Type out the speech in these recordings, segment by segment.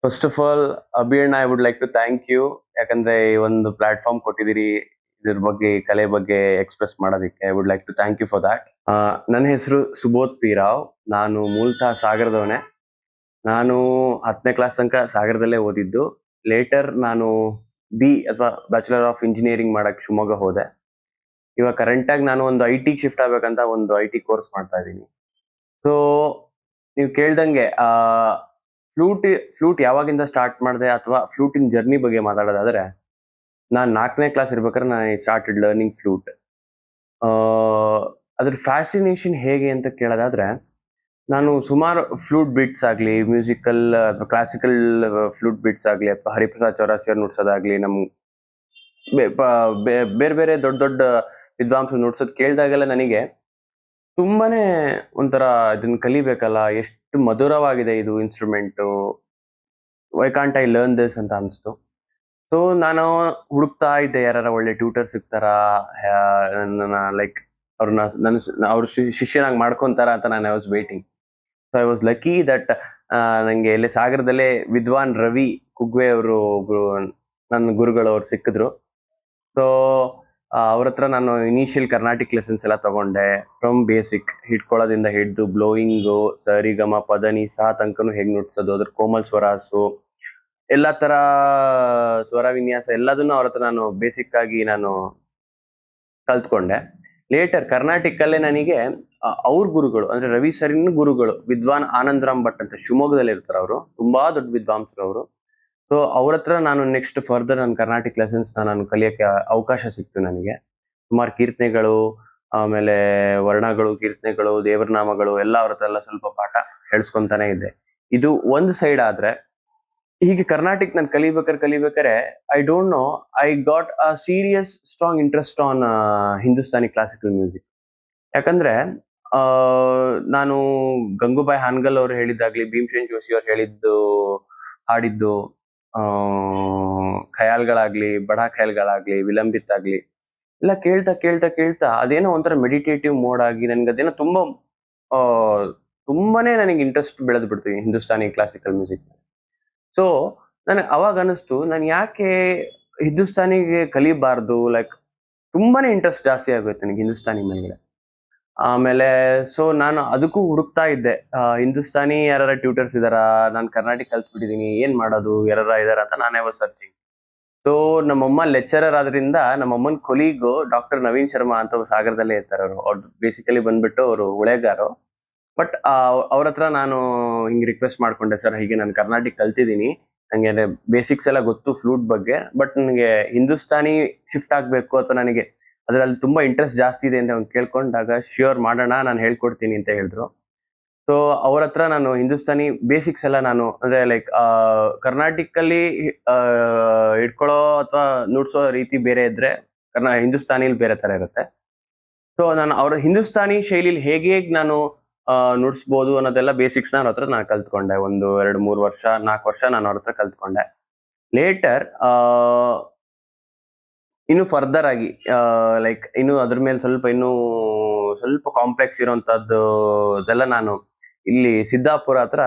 First of all, ಅಭಿಯಣ್ಣ, I would like to thank you. ಯಾಕಂದ್ರೆ ಈ ಒಂದು ಪ್ಲಾಟ್ಫಾರ್ಮ್ ಕೊಟ್ಟಿದ್ದೀರಿ ಇದ್ರ ಬಗ್ಗೆ, ಈ ಕಲೆ ಬಗ್ಗೆ ಎಕ್ಸ್‌ಪ್ರೆಸ್ ಮಾಡೋದಕ್ಕೆ. I would like to thank you for that. ನನ್ನ ಹೆಸರು ಸುಬೋಧ್ ಪಿ ರಾವ್. ನಾನು ಮೂಲತಃ ಸಾಗರದವನೇ. ನಾನು 10ನೇ ಕ್ಲಾಸ್ ತನಕ ಸಾಗರದಲ್ಲೇ ಓದಿದ್ದು. ಲೇಟರ್ ನಾನು ಅಥವಾ ಬ್ಯಾಚುಲರ್ ಆಫ್ ಇಂಜಿನಿಯರಿಂಗ್ ಮಾಡಕ್ ಶಿವಮೊಗ್ಗ ಹೋದೆ. ಇವಾಗ ಕರೆಂಟಾಗಿ ನಾನು ಒಂದು ಐಟಿಗೆ ಶಿಫ್ಟ್ ಆಗ್ಬೇಕಂತ ಒಂದು ಐಟಿ ಕೋರ್ಸ್ ಮಾಡ್ತಾ ಇದ್ದೀನಿ. ಸೊ ನೀವು ಕೇಳ್ದಂಗೆ ಫ್ಲೂಟ್ ಫ್ಲೂಟ್ ಯಾವಾಗಿಂದ ಸ್ಟಾರ್ಟ್ ಮಾಡಿದೆ ಅಥವಾ ಫ್ಲೂಟಿನ ಜರ್ನಿ ಬಗ್ಗೆ ಮಾತಾಡೋದಾದ್ರೆ, ನಾನು 4ನೇ ಕ್ಲಾಸ್ ಇರ್ಬೇಕಾದ್ರೆ ನಾನು ಸ್ಟಾರ್ಟೆಡ್ ಲರ್ನಿಂಗ್ ಫ್ಲೂಟ್. ಅದ್ರ ಫ್ಯಾಸಿನೇಷನ್ ಹೇಗೆ ಅಂತ ಕೇಳೋದಾದ್ರೆ, ನಾನು ಸುಮಾರು ಫ್ಲೂಟ್ ಬಿಟ್ಸ್ ಆಗ್ಲಿ, ಮ್ಯೂಸಿಕಲ್ ಅಥವಾ ಕ್ಲಾಸಿಕಲ್ ಫ್ಲೂಟ್ ಬಿಟ್ಸ್ ಆಗ್ಲಿ, ಅಥವಾ ಹರಿಪ್ರಸಾದ್ ಚೌರಾಸಿಯವ್ರು ನುಡ್ಸೋದಾಗ್ಲಿ, ಬೇರೆ ಬೇರೆ ದೊಡ್ಡ ದೊಡ್ಡ ವಿದ್ವಾಂಸರು ನುಡ್ಸೋದ್ ಕೇಳಿದಾಗೆಲ್ಲ ನನಗೆ ತುಂಬಾನೇ ಒಂಥರ ಇದನ್ನ ಕಲಿಬೇಕಲ್ಲ, ಎಷ್ಟು ಮಧುರವಾಗಿದೆ ಇದು instrument, why can't I learn this ಅಂತ ಅನಿಸ್ತು. ಸೊ ನಾನು ಹುಡುಕ್ತಾ ಇದ್ದೆ, ಯಾರು ಒಳ್ಳೆ ಟ್ಯೂಟರ್ ಸಿಗ್ತಾರಾ, ನನ್ನ ಲೈಕ್ ಅವ್ರನ್ನ ಅವ್ರ ಶಿಷ್ಯನಾಗಿ ಮಾಡ್ಕೊಂತಾರ ಅಂತ ನಾನು I was waiting. So I was lucky that ನಂಗೆ ಇಲ್ಲಿ ಸಾಗರದಲ್ಲೇ ವಿದ್ವಾನ್ ರವಿ ಕುಗ್ವೆ ಅವರು ಒಬ್ರು ನನ್ನ ಗುರುಗಳು ಅವ್ರು ಸಿಕ್ಕಿದ್ರು. ಸೊ ಅವ್ರ ಹತ್ರ ನಾನು ಇನಿಷಿಯಲ್ ಕರ್ನಾಟಿಕ್ ಲೆಸನ್ಸ್ ಎಲ್ಲ ತಗೊಂಡೆ. ಫ್ರಮ್ ಬೇಸಿಕ್ ಹಿಡ್ಕೊಳ್ಳೋದಿಂದ ಹಿಡಿದು ಬ್ಲೋಯಿಂಗು, ಸರಿಗಮ ಪದ ನಿ ಸಾ ತನಕನು ಹೇಗ್ ನುಡ್ಸೋದು, ಅದ್ರ ಕೋಮಲ್ ಸ್ವರಾಸು, ಎಲ್ಲಾ ತರ ಸ್ವರ ವಿನ್ಯಾಸ ಎಲ್ಲದನ್ನು ಅವ್ರ ಹತ್ರ ನಾನು ಬೇಸಿಕ್ ಆಗಿ ನಾನು ಕಲ್ತ್ಕೊಂಡೆ. ಲೇಟರ್ ಕರ್ನಾಟಿಕ್ ಅಲ್ಲೇ ನನಗೆ ಅವ್ರ ಗುರುಗಳು ಅಂದ್ರೆ ರವಿ ಸರಿನ್ ಗುರುಗಳು ವಿದ್ವಾನ್ ಆನಂದರಾಮ್ ಭಟ್ ಅಂತ ಶಿವಮೊಗ್ಗದಲ್ಲಿ ಇರ್ತಾರೆ. ಅವರು ತುಂಬಾ ದೊಡ್ಡ ವಿದ್ವಾಂಸರು ಅವರು. ಸೊ ಅವ್ರ ಹತ್ರ ನಾನು ನೆಕ್ಸ್ಟ್ ಫರ್ದರ್ ನನ್ನ ಕರ್ನಾಟಿಕ್ ಲೆಸನ್ಸ್ ನಾನು ಕಲಿಯಕ್ಕೆ ಅವಕಾಶ ಸಿಕ್ತು ನನಗೆ. ಸುಮಾರು ಕೀರ್ತನೆಗಳು, ಆಮೇಲೆ ವರ್ಣಗಳು, ಕೀರ್ತನೆಗಳು, ದೇವರ ನಾಮಗಳು ಎಲ್ಲ ಅವ್ರ ಹತ್ರ ಎಲ್ಲ ಸ್ವಲ್ಪ ಪಾಠ ಹೇಳ್ಸ್ಕೊಂತಾನೆ ಇದ್ದೆ. ಇದು ಒಂದು ಸೈಡ್ ಆದ್ರೆ, ಹೀಗೆ ಕರ್ನಾಟಿಕ್ ನಾನು ಕಲಿಬೇಕಾರೆ I don't know, I got a serious strong interest on Hindustani classical music. ಯಾಕಂದ್ರೆ ಆ ನಾನು ಗಂಗೂಬಾಯಿ ಹಾನ್ಗಲ್ ಅವ್ರು ಹೇಳಿದ್ದಾಗ್ಲಿ, ಭೀಮಸೇನ್ ಜೋಶಿ ಅವ್ರು ಹೇಳಿದ್ದು ಹಾಡಿದ್ದು ಆ ಖಯಾಲ್ಗಳಾಗ್ಲಿ, ಬಡಾ ಖಯಾಲ್ಗಳಾಗ್ಲಿ, ವಿಲಂಬಿತ್ ಆಗ್ಲಿ, ಎಲ್ಲ ಕೇಳ್ತಾ ಕೇಳ್ತಾ ಕೇಳ್ತಾ ಅದೇನೋ ಒಂಥರ ಮೆಡಿಟೇಟಿವ್ ಮೋಡ್ ಆಗಿ ನನ್ಗೆ ಅದೇನೋ ತುಂಬಾ ಆ ತುಂಬಾನೇ ನನಗೆ ಇಂಟ್ರೆಸ್ಟ್ ಬೆಳೆದು ಬಿಡ್ತು ಈ ಹಿಂದೂಸ್ತಾನಿ ಕ್ಲಾಸಿಕಲ್ ಮ್ಯೂಸಿಕ್. ಸೊ ನನಗೆ ಅವಾಗ ಅನಿಸ್ತು, ನಾನು ಯಾಕೆ ಹಿಂದೂಸ್ತಾನಿಗೆ ಕಲಿಬಾರ್ದು, ಲೈಕ್ ತುಂಬಾನೇ ಇಂಟ್ರೆಸ್ಟ್ ಜಾಸ್ತಿ ಆಗೋಯ್ತು ನನಗೆ ಹಿಂದೂಸ್ತಾನಿ ಮೇಲೆ. ಆಮೇಲೆ ಸೊ ನಾನು ಅದಕ್ಕೂ ಹುಡುಕ್ತಾ ಇದ್ದೆ, ಹಿಂದೂಸ್ತಾನಿ ಯಾರ ಟ್ಯೂಟರ್ಸ್ ಇದಾರಾ, ನಾನು ಕರ್ನಾಟಿಕ್ ಕಲ್ತ್ಬಿಟ್ಟಿದೀನಿ, ಏನ್ ಮಾಡೋದು, ಯಾರ ಇದಾರ ಅಂತ ನಾನೇ ವಾಸ್ ಸರ್ಚಿಂಗ್. ಸೊ ನಮ್ಮಮ್ಮ ಲೆಕ್ಚರರ್ ಆದ್ರಿಂದ ನಮ್ಮಮ್ಮನ ಕೊಲೀಗು ಡಾಕ್ಟರ್ ನವೀನ್ ಶರ್ಮಾ ಅಂತ ಸಾಗರದಲ್ಲೇ ಇರ್ತಾರೆ. ಅವ್ರು ಬೇಸಿಕಲಿ ಬಂದ್ಬಿಟ್ಟು ಅವರು ಉಳೆಗಾರು. ಬಟ್ ಅವ್ರ ಹತ್ರ ನಾನು ಹಿಂಗ್ ರಿಕ್ವೆಸ್ಟ್ ಮಾಡ್ಕೊಂಡೆ, ಸರ್ ಹೀಗೆ ನಾನು ಕರ್ನಾಟಿಕ್ ಕಲ್ತಿದ್ದೀನಿ, ನಂಗೆ ಬೇಸಿಕ್ಸ್ ಎಲ್ಲ ಗೊತ್ತು ಫ್ಲೂಟ್ ಬಗ್ಗೆ, ಬಟ್ ನನಗೆ ಹಿಂದೂಸ್ತಾನಿ ಶಿಫ್ಟ್ ಆಗ್ಬೇಕು ಅಥವಾ ನನಗೆ ಅದ್ರಲ್ಲಿ ತುಂಬಾ ಇಂಟ್ರೆಸ್ಟ್ ಜಾಸ್ತಿ ಇದೆ ಅಂತ ಅವ್ನು ಕೇಳ್ಕೊಂಡಾಗ, ಶ್ಯೂರ್ ಮಾಡೋಣ, ನಾನು ಹೇಳ್ಕೊಡ್ತೀನಿ ಅಂತ ಹೇಳಿದ್ರು. ಸೊ ಅವ್ರ ಹತ್ರ ನಾನು ಹಿಂದೂಸ್ತಾನಿ ಬೇಸಿಕ್ಸ್ ಎಲ್ಲ ನಾನು ಅಂದ್ರೆ ಲೈಕ್ ಕರ್ನಾಟಿಕ್ ಅಲ್ಲಿ ಇಟ್ಕೊಳ್ಳೋ ಅಥವಾ ನುಡ್ಸೋ ರೀತಿ ಬೇರೆ ಇದ್ರೆ, ಹಿಂದೂಸ್ತಾನಿಲಿ ಬೇರೆ ತರ ಇರುತ್ತೆ. ಸೊ ನಾನು ಅವ್ರ ಹಿಂದೂಸ್ತಾನಿ ಶೈಲಿಲಿ ಹೇಗೆ ನಾನು ನುಡ್ಸ್ಬೋದು ಅನ್ನೋದೆಲ್ಲ ಬೇಸಿಕ್ಸ್ ಅವ್ರ ಹತ್ರ ನಾನು ಕಲ್ತ್ಕೊಂಡೆ. 1, 2, 3 ವರ್ಷ, 4 ವರ್ಷ ನಾನು ಅವ್ರ ಹತ್ರ ಕಲ್ತ್ಕೊಂಡೆ. ಲೇಟರ್ ಇನ್ನು ಫರ್ದರ್ ಆಗಿ ಲೈಕ್ ಇನ್ನು ಅದ್ರ ಮೇಲೆ ಸ್ವಲ್ಪ ಕಾಂಪ್ಲೆಕ್ಸ್ ಇರೋಂಥದ್ದು ಅದೆಲ್ಲ ನಾನು ಇಲ್ಲಿ ಸಿದ್ದಾಪುರ ಹತ್ರ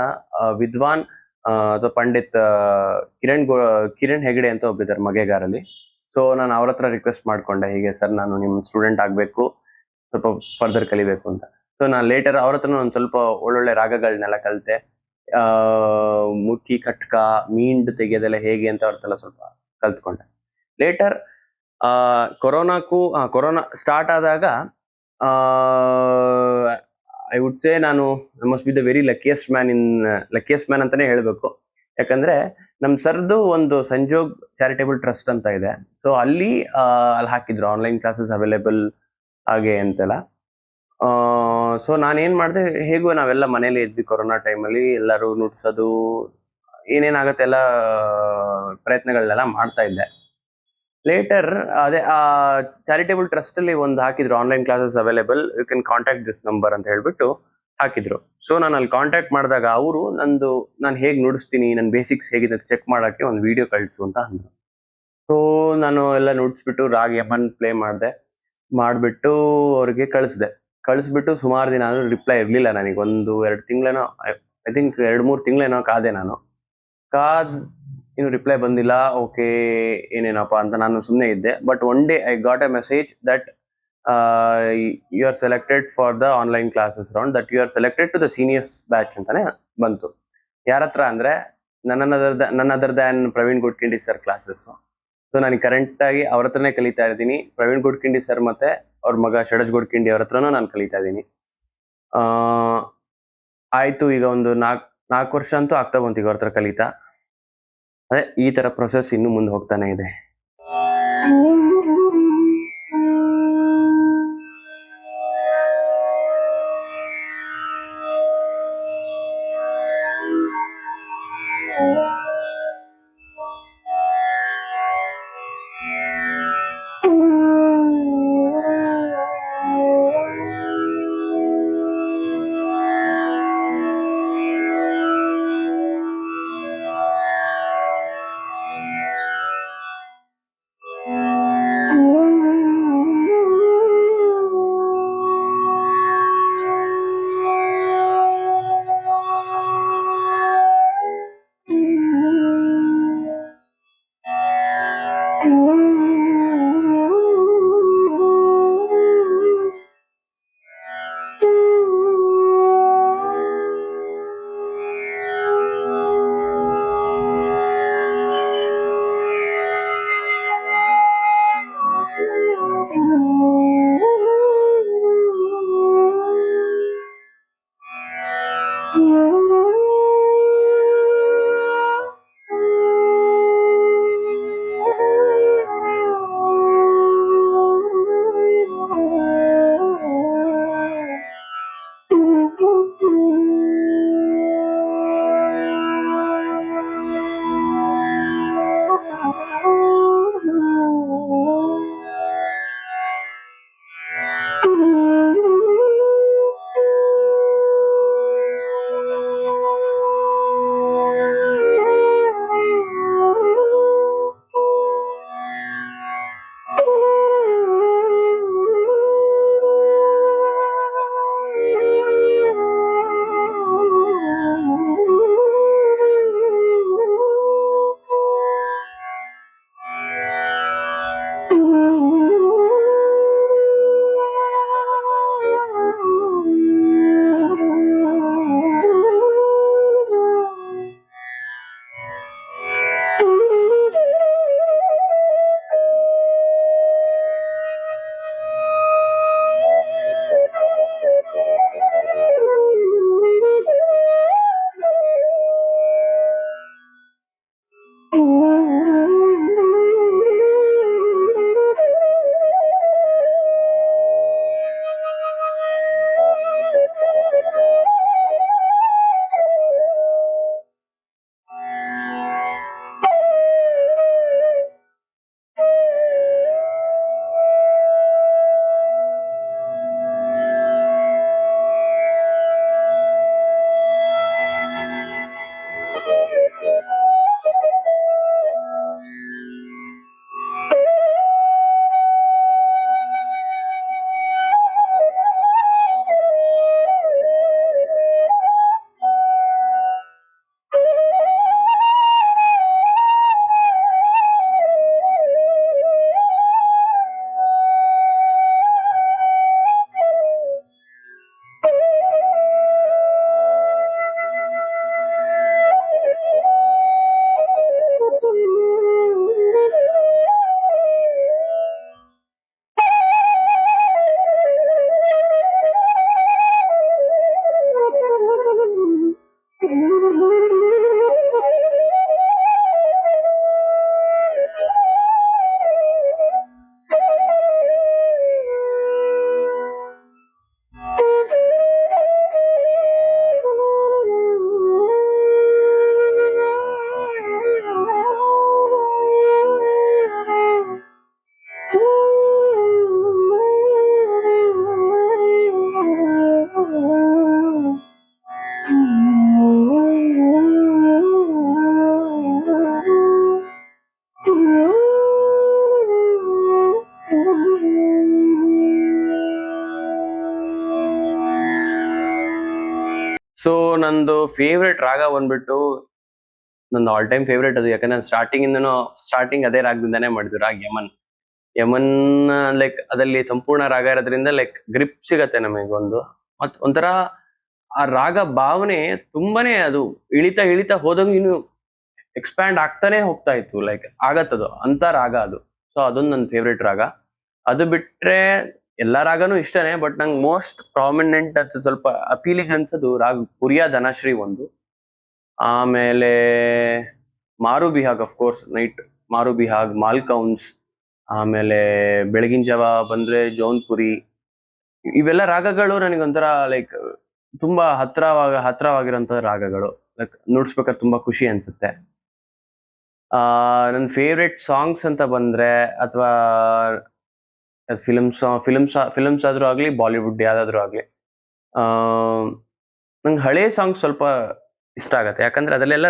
ವಿದ್ವಾನ್ ಅಥವಾ ಪಂಡಿತ್ ಕಿರಣ್ ಹೆಗಡೆ ಅಂತ ಒಬ್ಬಿದ್ದಾರೆ ಮಗೆಗಾರಲ್ಲಿ. ಸೊ ನಾನು ಅವ್ರ ಹತ್ರ ರಿಕ್ವೆಸ್ಟ್ ಮಾಡ್ಕೊಂಡೆ, ಹೀಗೆ ಸರ್ ನಾನು ನಿಮ್ ಸ್ಟೂಡೆಂಟ್ ಆಗ್ಬೇಕು, ಸ್ವಲ್ಪ ಫರ್ದರ್ ಕಲಿಬೇಕು ಅಂತ. ಸೊ ನಾನು ಲೇಟರ್ ಅವ್ರ ಹತ್ರ ಒಂದು ಸ್ವಲ್ಪ ಒಳ್ಳೊಳ್ಳೆ ರಾಗಗಳನ್ನೆಲ್ಲ ಕಲಿತೆ. ಮುಕ್ಕಿ, ಕಟ್ಕ, ಮೀಂಡ್ ತೆಗೆಯೋದೆಲ್ಲ ಹೇಗೆ ಅಂತ ಅವ್ರ ಹತ್ರ ಸ್ವಲ್ಪ ಕಲ್ತ್ಕೊಂಡೆ. ಲೇಟರ್ ಕೊರೋನಾ ಸ್ಟಾರ್ಟ್ ಆದಾಗ ಐ ವುಡ್ ಸೇ ನಾನು must be the very luckiest man ಅಂತಾನೆ ಹೇಳ್ಬೇಕು. ಯಾಕಂದ್ರೆ ನಮ್ ಸರ್ದು ಒಂದು ಸಂಜೋಗ್ ಚಾರಿಟೇಬಲ್ ಟ್ರಸ್ಟ್ ಅಂತ ಇದೆ. ಸೊ ಅಲ್ಲಿ ಹಾಕಿದ್ರು ಆನ್ಲೈನ್ ಕ್ಲಾಸಸ್ ಅವೈಲೇಬಲ್ ಹಾಗೆ ಅಂತೆಲ್ಲ. ಸೊ ನಾನೇನ್ ಮಾಡಿದೆ, ಹೇಗೂ ನಾವೆಲ್ಲ ಮನೇಲಿ ಇದ್ವಿ ಕೊರೋನಾ ಟೈಮಲ್ಲಿ, ಎಲ್ಲರೂ ನುಡ್ಸೋದು ಏನೇನಾಗತ್ತೆ ಎಲ್ಲ ಪ್ರಯತ್ನಗಳನ್ನೆಲ್ಲ ಮಾಡ್ತಾ ಇದ್ದೆ. ಲೇಟರ್ ಅದೇ ಚಾರಿಟೇಬಲ್ ಟ್ರಸ್ಟ್ ಅಲ್ಲಿ ಒಂದು ಹಾಕಿದ್ರು, online classes available, you can contact this number ಅಂತ ಹೇಳ್ಬಿಟ್ಟು ಹಾಕಿದ್ರು. ಸೊ ನಾನು ಅಲ್ಲಿ ಕಾಂಟ್ಯಾಕ್ಟ್ ಮಾಡಿದಾಗ ಅವರು ನಾನು ಹೇಗೆ ನುಡಿಸ್ತೀನಿ, ನನ್ನ ಬೇಸಿಕ್ಸ್ ಹೇಗಿದೆ ಅಂತ ಚೆಕ್ ಮಾಡಕ್ಕೆ ಒಂದು ವಿಡಿಯೋ ಕಳಿಸು ಅಂತ ಅಂದ್ರು. ಸೊ ನಾನು ಎಲ್ಲ ನುಡಿಸ್ಬಿಟ್ಟು ರಾಗ್ ಯಮನ್ ಪ್ಲೇ ಮಾಡ್ಬಿಟ್ಟು ಅವ್ರಿಗೆ ಕಳಿಸ್ಬಿಟ್ಟು ಸುಮಾರು ದಿನ ಆದ್ರೂ ರಿಪ್ಲೈ ಇರ್ಲಿಲ್ಲ ನನಗೆ. 1-2 ತಿಂಗಳೇನೋ, ಐ ಥಿಂಕ್ 2-3 ತಿಂಗಳೇನೋ ಕಾದೆ ನಾನು. ಕಾದ್ ಇನ್ನು ರಿಪ್ಲೈ ಬಂದಿಲ್ಲ. ಓಕೆ, ಏನೇನಪ್ಪ ಅಂತ ನಾನು ಸುಮ್ಮನೆ ಇದ್ದೆ. But one day I got a message that you are selected for the online classes round, that you are selected to the seniors batch ಅಂತಾನೆ ಬಂತು. ಯಾರ ಹತ್ರ ಅಂದ್ರೆ ನನ್ನ other than Praveen Godkhindi sir classes. So ನಾನು ಕರೆಂಟ್ ಆಗಿ ಅವ್ರ ಹತ್ರನೇ ಕಲಿತಾ ಇದ್ದೀನಿ. ಪ್ರವೀಣ್ ಗುಡ್ಕಿಂಡಿ ಸರ್ ಮತ್ತೆ ಅವ್ರ ಮಗ ಷಡಜ್ ಗುಡ್ಕಿಂಡಿ ಅವ್ರ ಹತ್ರನೂ ನಾನು ಕಲಿತಾ ಇದ್ದೀನಿ. ಆಯ್ತು, ಈಗ ಒಂದು 4 ವರ್ಷ ಅಂತೂ ಆಗ್ತಾ ಬಂತು ಈಗ ಅವ್ರ ಹತ್ರ ಕಲಿತಾ. ಅದೇ ಈ ತರ ಪ್ರೊಸೆಸ್ ಇನ್ನು ಮುಂದೆ ಹೋಗ್ತಾನೆ ಇದೆ. ಸೊ ನಂದು ಫೇವ್ರೆಟ್ ರಾಗ ಬಂದ್ಬಿಟ್ಟು ನನ್ನ ಆಲ್ ಟೈಮ್ ಫೇವ್ರೇಟ್ ಅದು. ಯಾಕಂದ್ರೆ ನಾನು ಸ್ಟಾರ್ಟಿಂಗ್ ಅದೇ ರಾಗದಿಂದಾನೇ ಮಾಡಿದ್ದು, ರಾಗ್ ಯಮನ್. ಯಮನ್ ಲೈಕ್ ಅದಲ್ಲಿ ಸಂಪೂರ್ಣ ರಾಗ ಇರೋದ್ರಿಂದ ಲೈಕ್ ಗ್ರಿಪ್ ಸಿಗತ್ತೆ ನಮಗೆ ಒಂದು. ಮತ್ ಒಂಥರ ಆ ರಾಗ ಭಾವನೆ ತುಂಬಾನೇ ಅದು ಇಳಿತಾ ಇಳಿತಾ ಹೋದಂಗೆ ಇನ್ನು ಎಕ್ಸ್ಪ್ಯಾಂಡ್ ಆಗ್ತಾನೆ ಹೋಗ್ತಾ ಇತ್ತು. ಲೈಕ್ ಆಗತ್ತದು ಅಂತ ರಾಗ ಅದು. ಸೊ ಅದೊಂದು ನನ್ನ ಫೇವ್ರೇಟ್ ರಾಗ. ಅದು ಬಿಟ್ರೆ ಎಲ್ಲಾ ರಾಗನೂ ಇಷ್ಟನೇ, ಬಟ್ ನಂಗೆ ಮೋಸ್ಟ್ ಪ್ರಾಮಿನೆಂಟ್ ಅಂತ ಸ್ವಲ್ಪ ಅಪೀಲಿಂಗ್ ಅನ್ಸೋದು ರಾಗ್ ಪುರಿಯಾ ಧನಶ್ರೀ ಒಂದು. ಆಮೇಲೆ ಮಾರು ಬಿಹಾಗ್, ಅಫ್ ಕೋರ್ಸ್ ನೈಟ್ ಮಾರು ಬಿಹಾಗ್, ಮಾಲ್ಕೌನ್ಸ್, ಆಮೇಲೆ ಬೆಳಗಿನ ಜಾವ ಬಂದ್ರೆ ಜೌನ್ಪುರಿ. ಇವೆಲ್ಲ ರಾಗಗಳು ನನಗೊಂಥರ ಲೈಕ್ ತುಂಬಾ ಹತ್ರವಾಗಿರೋಂಥ ರಾಗಗಳು. ಲೈಕ್ ನುಡ್ಸ್ಬೇಕಾದ್ರೆ ತುಂಬಾ ಖುಷಿ ಅನ್ಸುತ್ತೆ. ನನ್ನ ಫೇವ್ರೆಟ್ ಸಾಂಗ್ಸ್ ಅಂತ ಬಂದ್ರೆ, ಅಥವಾ ಫಿಲ್ಮ್ಸ್ ಆದ್ರೂ ಆಗ್ಲಿ, ಬಾಲಿವುಡ್ ಯಾವ್ದಾದ್ರು ಆಗ್ಲಿ, ನಂಗೆ ಹಳೆ ಸಾಂಗ್ಸ್ ಸ್ವಲ್ಪ ಇಷ್ಟ ಆಗತ್ತೆ. ಯಾಕಂದ್ರೆ ಅದರಲ್ಲೆಲ್ಲ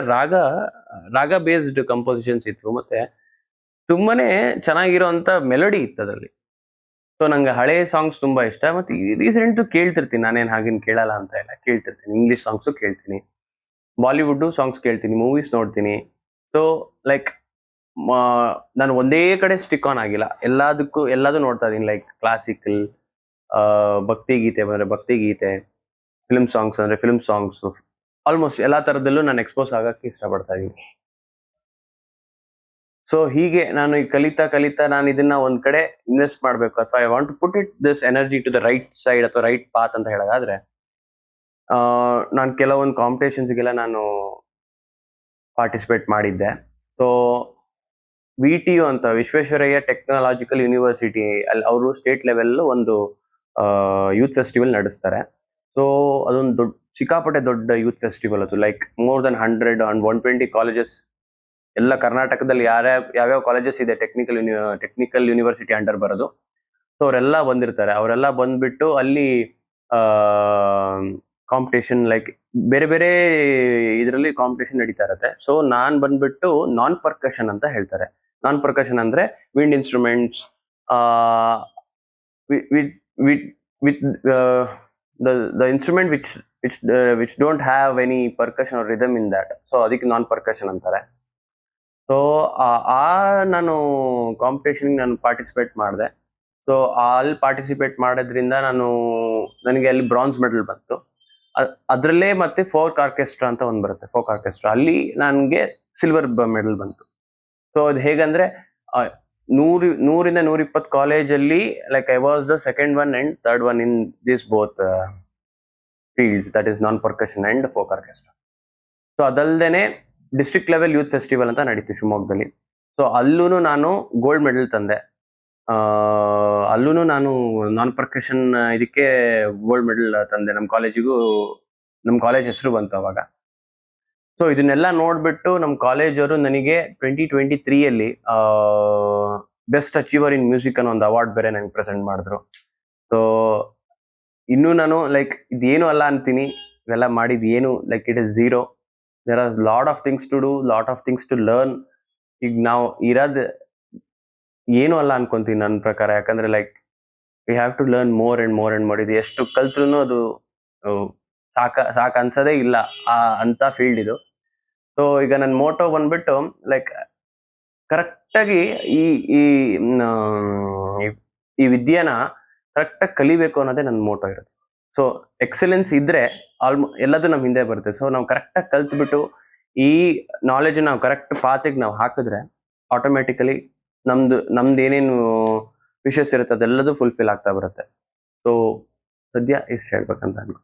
ರಾಗ ಬೇಸ್ಡ್ ಕಂಪೋಸಿಷನ್ಸ್ ಇತ್ತು, ಮತ್ತೆ ತುಂಬಾನೇ ಚೆನ್ನಾಗಿರೋಂಥ ಮೆಲೋಡಿ ಇತ್ತು ಅದರಲ್ಲಿ. ಸೊ ನಂಗೆ ಹಳೆ ಸಾಂಗ್ಸ್ ತುಂಬಾ ಇಷ್ಟ. ಮತ್ತೆ ರೀಸೆಂಟ್ ಕೇಳ್ತಿರ್ತೀನಿ, ನಾನೇನ್ ಹಾಗೇನ್ ಕೇಳಲ್ಲ ಅಂತ ಇಲ್ಲ, ಕೇಳ್ತಿರ್ತೀನಿ. ಇಂಗ್ಲಿಷ್ ಸಾಂಗ್ಸು ಕೇಳ್ತೀನಿ, ಬಾಲಿವುಡ್ ಸಾಂಗ್ಸ್ ಕೇಳ್ತೀನಿ, ಮೂವೀಸ್ ನೋಡ್ತೀನಿ. ಸೊ ಲೈಕ್ ನಾನು ಒಂದೇ ಕಡೆ ಸ್ಟಿಕ್ ಆನ್ ಆಗಿಲ್ಲ, ಎಲ್ಲದೂ ನೋಡ್ತಾ ಇದೀನಿ. ಲೈಕ್ ಕ್ಲಾಸಿಕಲ್, ಭಕ್ತಿ ಗೀತೆ ಬಂದ್ರೆ ಭಕ್ತಿ ಗೀತೆ, ಫಿಲ್ಮ್ ಸಾಂಗ್ಸ್ ಅಂದ್ರೆ ಫಿಲ್ಮ್ ಸಾಂಗ್ಸ್, ಆಲ್ಮೋಸ್ಟ್ ಎಲ್ಲಾ ತರದಲ್ಲೂ ನಾನು ಎಕ್ಸ್ಪೋಸ್ ಆಗಕ್ಕೆ ಇಷ್ಟಪಡ್ತಾ ಇದೀನಿ. ಸೊ ಹೀಗೆ ನಾನು ಈ ಕಲಿತಾ ನಾನು ಇದನ್ನ ಒಂದ್ ಕಡೆ ಇನ್ವೆಸ್ಟ್ ಮಾಡ್ಬೇಕು, ಅಥವಾ I want to put it this energy to the right side ಅಥವಾ ರೈಟ್ ಪಾತ್ ಅಂತ ಹೇಳೋದಾದ್ರೆ, ನಾನು ಕೆಲವೊಂದು ಕಾಂಪಿಟೇಷನ್ಸ್ಗೆಲ್ಲ ನಾನು ಪಾರ್ಟಿಸಿಪೇಟ್ ಮಾಡಿದ್ದೆ. ಸೊ VTU ಅಂತ, ವಿಶ್ವೇಶ್ವರಯ್ಯ ಟೆಕ್ನಾಲಜಿಕಲ್ ಯೂನಿವರ್ಸಿಟಿ, ಅಲ್ಲಿ ಅವರು ಸ್ಟೇಟ್ ಲೆವೆಲ್ ಒಂದು ಯೂತ್ ಫೆಸ್ಟಿವಲ್ ನಡೆಸ್ತಾರೆ. ಸೊ ಅದೊಂದು ಸಿಕ್ಕಾಪಟ್ಟೆ ದೊಡ್ಡ ಯೂತ್ ಫೆಸ್ಟಿವಲ್ ಅದು. Like more than 100 and 120 colleges, ಎಲ್ಲ ಕರ್ನಾಟಕದಲ್ಲಿ ಯಾವ್ಯಾವ ಕಾಲೇಜಸ್ ಇದೆ ಟೆಕ್ನಿಕಲ್ ಯೂನಿವರ್ಸಿಟಿ ಅಂಡರ್ ಬರೋದು, ಸೊ ಅವರೆಲ್ಲ ಬಂದಿರ್ತಾರೆ. ಅವರೆಲ್ಲ ಬಂದ್ಬಿಟ್ಟು ಅಲ್ಲಿ ಕಾಂಪಿಟೇಷನ್, ಲೈಕ್ ಬೇರೆ ಬೇರೆ ಇದರಲ್ಲಿ ಕಾಂಪಿಟೇಷನ್ ನಡೀತಾ ಇರತ್ತೆ. ಸೊ ನಾನ್ ಬಂದ್ಬಿಟ್ಟು ನಾನ್ ಪರ್ಕಷನ್ ಅಂತ ಹೇಳ್ತಾರೆ. ನಾನ್ ಪರ್ಕಷನ್ ಅಂದ್ರೆ wind instruments, with the instrument which don't have any percussion or rhythm in that. So ಅದಕ್ಕೆ ನಾನ್ ಪರ್ಕಷನ್ ಅಂತಾರೆ. ಸೊ ನಾನು ಕಾಂಪಿಟೇಷನ್ ನಾನು ಪಾರ್ಟಿಸಿಪೇಟ್ ಮಾಡಿದೆ. ಸೊ ಅಲ್ಲಿ ಪಾರ್ಟಿಸಿಪೇಟ್ ಮಾಡೋದ್ರಿಂದ ನನಗೆ ಅಲ್ಲಿ ಬ್ರಾನ್ಸ್ ಮೆಡಲ್ ಬಂತು. ಅದರಲ್ಲೇ ಮತ್ತೆ ಫೋಕ್ ಆರ್ಕೆಸ್ಟ್ರಾ ಅಂತ ಒಂದು ಬರುತ್ತೆ, ಫೋಕ್ ಆರ್ಕೆಸ್ಟ್ರಾ, ಅಲ್ಲಿ ನನಗೆ ಸಿಲ್ವರ್ ಮೆಡಲ್ ಬಂತು. ಸೊ ಅದು ಹೇಗಂದ್ರೆ 100 120 ಕಾಲೇಜಲ್ಲಿ, like I was the second one and third one in this both fields, that is non percussion and folk orchestra. So ಅದಲ್ದೇನೆ ಡಿಸ್ಟ್ರಿಕ್ಟ್ ಲೆವೆಲ್ ಯೂತ್ ಫೆಸ್ಟಿವಲ್ ಅಂತ ನಡೀತು ಶಿವಮೊಗ್ಗದಲ್ಲಿ. ಸೊ ಅಲ್ಲೂ ನಾನು ಗೋಲ್ಡ್ ಮೆಡಲ್ ತಂದೆ. ಅಲ್ಲೂ ನಾನು ನಾನ್ ಪರ್ಕಷನ್ ಇದಕ್ಕೆ ಗೋಲ್ಡ್ ಮೆಡಲ್ ತಂದೆ. ನಮ್ಮ ಕಾಲೇಜ್ ಹೆಸರು ಬಂತು ಅವಾಗ. ಸೊ ಇದನ್ನೆಲ್ಲ ನೋಡ್ಬಿಟ್ಟು ನಮ್ಮ ಕಾಲೇಜವರು ನನಗೆ 2023 ಬೆಸ್ಟ್ ಅಚೀವರ್ ಇನ್ ಮ್ಯೂಸಿಕ್ ಅನ್ನೋ ಒಂದು ಅವಾರ್ಡ್ ಬೇರೆ ನನಗೆ ಪ್ರೆಸೆಂಟ್ ಮಾಡಿದ್ರು. ಸೊ ಇನ್ನೂ ನಾನು ಲೈಕ್ ಇದೇನು ಅಲ್ಲ ಅಂತೀನಿ, ಇವೆಲ್ಲ ಮಾಡಿದ್ ಏನು, like it is zero. There are lot of things to do, lot of things to learn. ಈಗ ನಾವು ಇರೋದ್ ಏನು ಅಲ್ಲ ಅನ್ಕೊಂತೀನಿ ನನ್ನ ಪ್ರಕಾರ. ಯಾಕಂದ್ರೆ like we have to learn more and more and more. ಇದು ಎಷ್ಟು ಕಲ್ತ್ರು ಅದು ಸಾಕ ಅನ್ಸೋದೇ ಇಲ್ಲ ಅಂತ ಫೀಲ್ಡ್ ಇದು. ಸೊ ಈಗ ನನ್ನ ಮೋಟೋ ಬಂದ್ಬಿಟ್ಟು ಲೈಕ್ ಕರೆಕ್ಟಾಗಿ ಈ ವಿದ್ಯೆನ ಕರೆಕ್ಟಾಗಿ ಕಲಿಬೇಕು ಅನ್ನೋದೇ ನನ್ನ ಮೋಟೋ ಇರುತ್ತೆ. ಸೊ ಎಕ್ಸಲೆನ್ಸ್ ಇದ್ರೆ ಎಲ್ಲದೂ ನಮ್ಮ ಹಿಂದೆ ಬರುತ್ತೆ. ಸೊ ನಾವು ಕರೆಕ್ಟಾಗಿ ಕಲ್ತ್ಬಿಟ್ಟು ಈ ನಾಲೆಜ್ ನಾವು ಕರೆಕ್ಟ್ ಪಾತಿಗೆ ನಾವು ಹಾಕಿದ್ರೆ ಆಟೋಮೆಟಿಕಲಿ ನಮ್ದು ಏನೇನು ವಿಷಸ್ ಇರುತ್ತೆ ಅದೆಲ್ಲದೂ ಫುಲ್ಫಿಲ್ ಆಗ್ತಾ ಬರುತ್ತೆ. ಸೊ ಸದ್ಯ ಇಷ್ಟು ಹೇಳ್ಬೇಕಂತ ಅನ್ಕೊ.